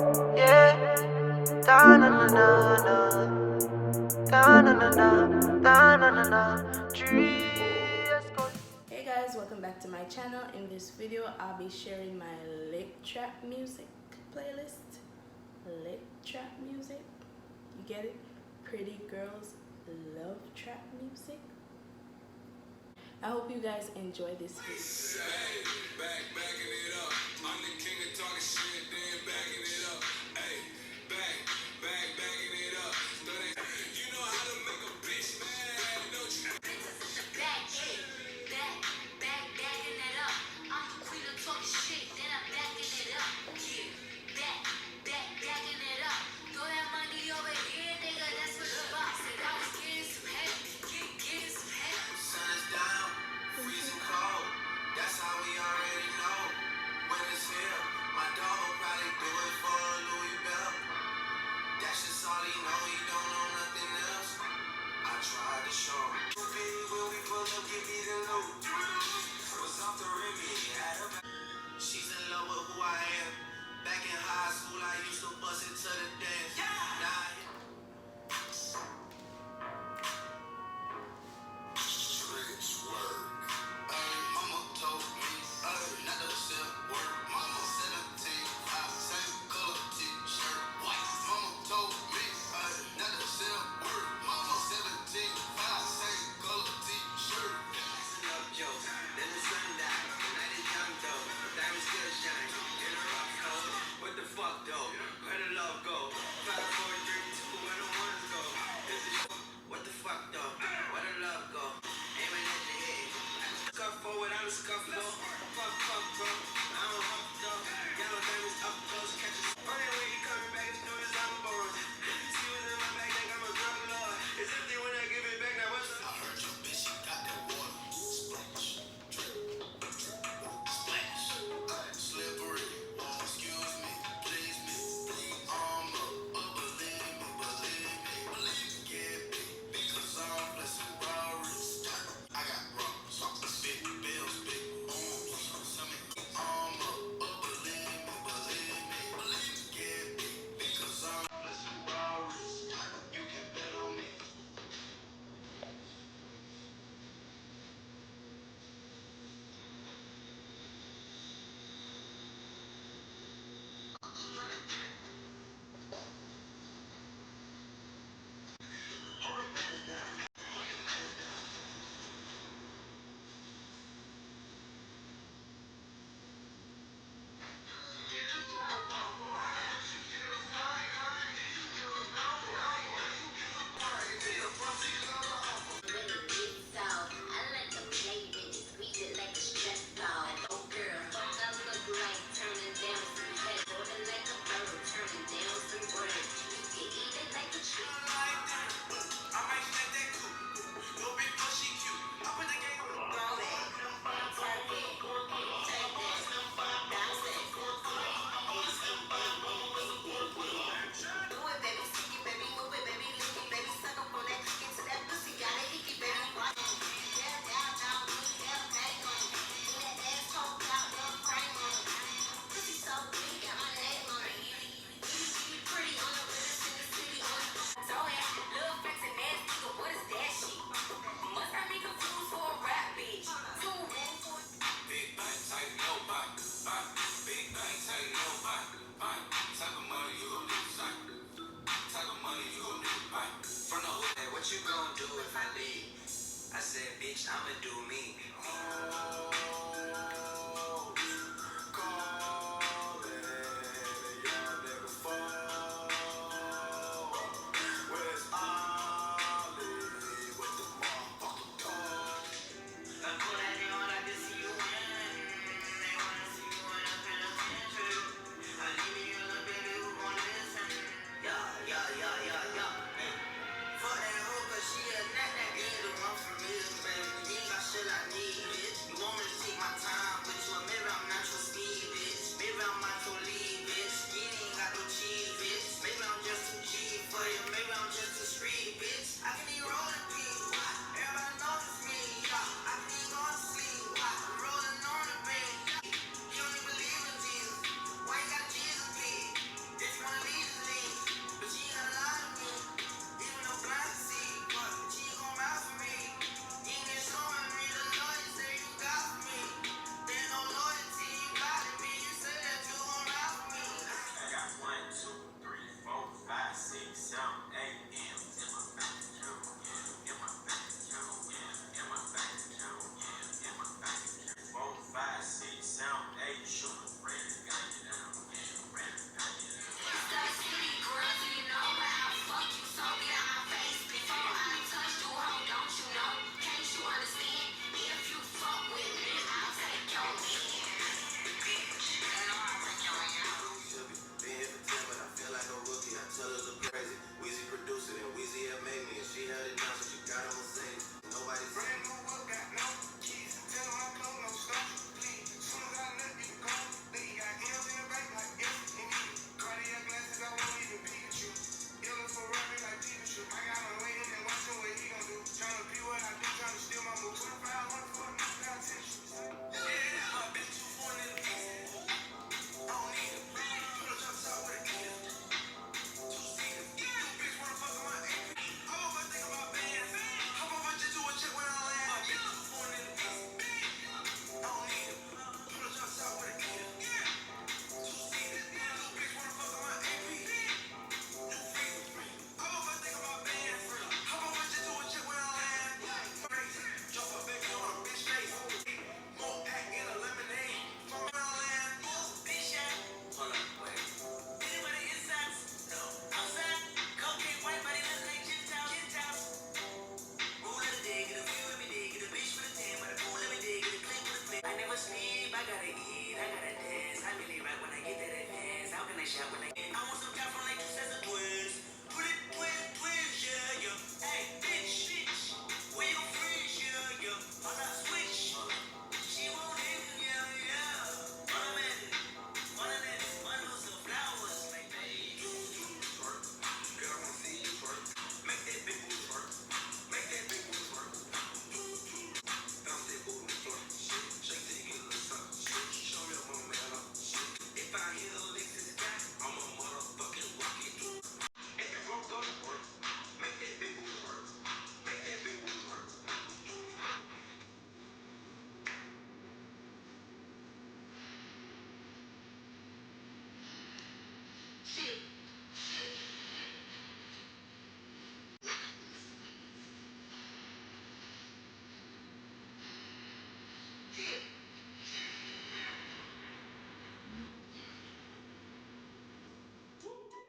Yeah. Da na na na na. Da na na na. Da na na na. Hey guys, welcome back to my channel. In this video, I'll be sharing my lick trap music playlist. Lick trap music. You get it? Pretty girls love trap music. I hope you guys enjoy this video. Backing it up. I'm the king of talking shit, then backing it up. Hey, backing it up. You know how to make a bitch mad, don't you? Backing it up. I'm the queen of talking shit, then I'm backing it up. Yeah, backing it up. Throw that money over here, nigga. That's what the box said. I was getting some head, getting some head. Sun's down, freezing cold. That's how we already know. When it's here, my dog will probably do it for a Louis Bell. That's just all he don't know nothing else. I tried to show him. When we pull up, give me the loot. Was off the rim, she's in love with who I am. Back in high school, I used to bust it to the dance. Mama told me, not to sell work. Mama 17, same color t-shirt. Mama told me, not to sell work. Mama 17, same color t-shirt. Listen up, Joe. Then the sun died. The night is young, though. Diamonds still shine. In a rock coat. What the fuck, though? Where the love go? 5, 4, 3, 2, where the ones go? What the fuck, though? Where the love go? Aiming at your head. Scuff forward, I'm a scuff low. Fuck, bro. I don't huff, though. Yellow diamonds up close, catch a funny when you coming back as soon as I'm born. See what's in my bag, think I'm a drug lord. It's empty when I give it back, now what's up? I heard your bitch, she got that water. Splash, splash. Slippery, excuse me, please me. Arm up, but believe me. Get big, because I'm blessed with Rory's. I got rocks, big bills, big arms. Arm up, but believe me. Get big, because I'm blessed with Rory's. You can bet on me. What you gonna do if I leave? I said, bitch, I'ma do me. She a nut that good, the one for me, baby. You ain't got shit I need, bitch. You want me to see gotta eat, I gotta dance. I really rap when I get that advance. How can I shout when I get? I want some guy from like two sets of twins. Twins, yeah, yeah. Hey, bitch, where your friends, yeah, yeah. On that switch, she won't in, yeah, yeah. One of them bundles of flowers, like, babe. Twerk, girl, I wanna see you twerk. Make that big booty twerk. Make that big booty twerk. Bounce that booty twerk. Shake that heel or something. Show me a moment, man. If I hit a lick to the sky, I'm a motherfucking rocket. If the rope doesn't work, make that big booty work. Make that big booty work.